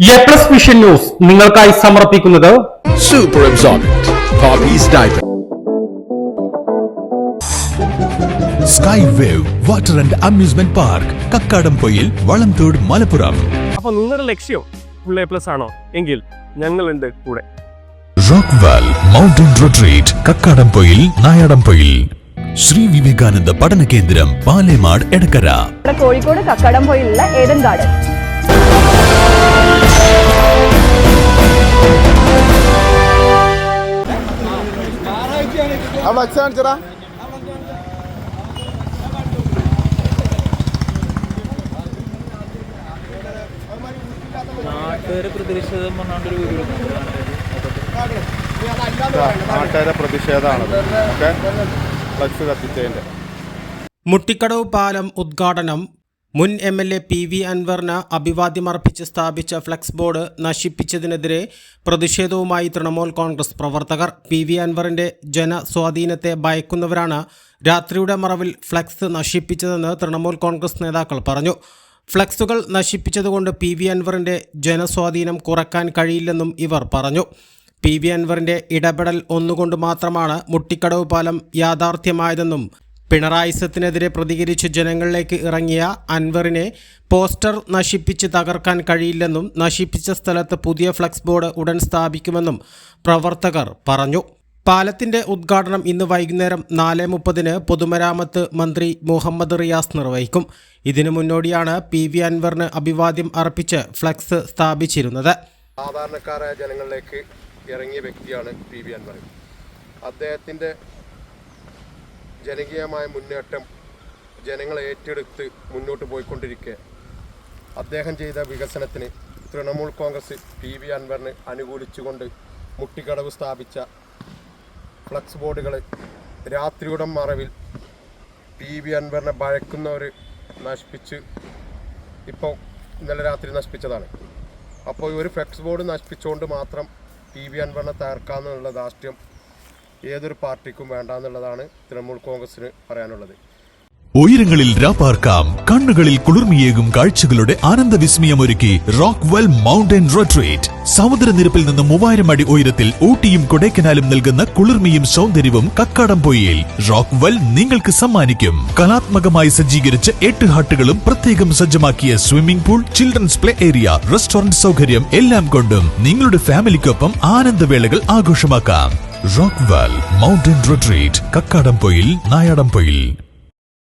A+ vision news നിങ്ങൾക്കായി സമർപ്പിക്കുന്നത് Super Absorbent Poppy's Diaper. Sky Wave Water and Amusement Park, Kakkadampoyil, Valamthode, Malappuram. അപ്പോൾ നിങ്ങളുടെ ലക്ഷ്യം ഫുൾ A+ ആണോ എങ്കിൽ ഞങ്ങളുണ്ട് കൂടെ. Rockwell Mountain Retreat, Kakkadampoyil, Nayadampoyil. Sree Vivekananda പഠന കേന്ദ്രം, പാലേമാട്, എടക്കര. കോഴിക്കോട് കക്കാടംപൊയിലുള്ള ഏഡൻ ഗാർഡൻ. നാട്ടുകാരെ പ്രതിഷേധമാണത് ഫ്ലക്സ് കത്തിച്ചതിന്റെ. മുട്ടിക്കടവ് പാലം ഉദ്ഘാടനം. മുൻ MLA PV അൻവറിന് അഭിവാദ്യമർപ്പിച്ച് സ്ഥാപിച്ച ഫ്ലെക്സ് ബോർഡ് നശിപ്പിച്ചതിനെതിരെ പ്രതിഷേധവുമായി തൃണമൂൽ കോൺഗ്രസ് പ്രവർത്തകർ. PV അൻവറിന്റെ ജനസ്വാധീനത്തെ ഭയക്കുന്നവരാണ് രാത്രിയുടെ മറവിൽ ഫ്ലെക്സ് നശിപ്പിച്ചതെന്ന് തൃണമൂൽ കോൺഗ്രസ് നേതാക്കൾ പറഞ്ഞു. ഫ്ലെക്സുകൾ നശിപ്പിച്ചതുകൊണ്ട് PV അൻവറിന്റെ ജനസ്വാധീനം കുറയ്ക്കാൻ കഴിയില്ലെന്നും ഇവർ പറഞ്ഞു. PV അൻവറിന്റെ ഇടപെടൽ ഒന്നുകൊണ്ട് മാത്രമാണ് മുട്ടിക്കടവ് പാലം യാഥാർത്ഥ്യമായതെന്നും പിണറായിസത്തിനെതിരെ പ്രതികരിച്ച് ജനങ്ങളിലേക്ക് ഇറങ്ങിയ അൻവറിനെ പോസ്റ്റർ നശിപ്പിച്ച് തകർക്കാൻ കഴിയില്ലെന്നും നശിപ്പിച്ച സ്ഥലത്ത് പുതിയ ഫ്ലെക്സ് ബോർഡ് ഉടൻ സ്ഥാപിക്കുമെന്നും പ്രവർത്തകർ പറഞ്ഞു. പാലത്തിന്റെ ഉദ്ഘാടനം ഇന്ന് വൈകുന്നേരം 4:30 പൊതുമരാമത്ത് മന്ത്രി മുഹമ്മദ് റിയാസ് നിർവഹിക്കും. ഇതിനു മുന്നോടിയാണ് PV അൻവറിന് അഭിവാദ്യം അർപ്പിച്ച് ഫ്ലെക്സ് സ്ഥാപിച്ചിരുന്നത്. സാധാരണക്കാരായ ജനങ്ങളിലേക്ക് ഇറങ്ങിയ വ്യക്തിയാണ് PV അൻവർ. അദ്ദേഹത്തിൻ്റെ ജനകീയമായ മുന്നേറ്റം ജനങ്ങൾ ഏറ്റെടുത്ത് മുന്നോട്ട് പോയിക്കൊണ്ടിരിക്കെ അദ്ദേഹം ചെയ്ത വികസനത്തിന് തൃണമൂൽ കോൺഗ്രസ് PV അൻവറിന് അനുകൂലിച്ചുകൊണ്ട് മുട്ടിക്കടവ് സ്ഥാപിച്ച ഫ്ലക്സ് ബോർഡുകൾ രാത്രിയുടെ മറവിൽ PV അൻവറിനെ ഭയക്കുന്നവർ നശിപ്പിച്ച് ഇപ്പോൾ ഇന്നലെ രാത്രി നശിപ്പിച്ചതാണ്. അപ്പോൾ ഒരു ഫ്ലെക്സ് ബോർഡ് നശിപ്പിച്ചുകൊണ്ട് മാത്രം PV അൻവറിനെ തകർക്കാമെന്നുള്ള ധാർഷ്ട്യം ഏതൊരു പാർട്ടിക്കും വേണ്ടാന്നുള്ളതാണ് തൃണമൂൽ കോൺഗ്രസിന് പറയാനുള്ളത്. ഉയരങ്ങളിൽ രാപ്പാർക്കാം, കണ്ണുകളിൽ കുളിർമിയേകും കാഴ്ചകളുടെ ആനന്ദവിസ്മയമൊരുക്കി റോക്ക്വെൽ മൗണ്ടൻ റിട്രീറ്റ്. സമുദ്രനിരപ്പിൽ നിന്ന് 3000 അടി ഉയരത്തിൽ ഊട്ടിയും കൊടൈക്കനാലും നൽകുന്ന കുളിർമിയും സൗന്ദര്യവും കക്കാടംപൊയിൽ റോക്ക്വെൽ നിങ്ങൾക്ക് സമ്മാനിക്കും. കലാത്മകമായി സജ്ജീകരിച്ച 8 ഹട്ടുകളും പ്രത്യേകം സജ്ജമാക്കിയ swimming pool, children's play area, restaurant സൗകര്യം എല്ലാം കൊണ്ടും നിങ്ങളുടെ ഫാമിലിക്കൊപ്പം ആനന്ദവേളകൾ ആഘോഷമാക്കാം. Rockwell Mountain Retreat, Kakkadampoyil, Nayadampoyil.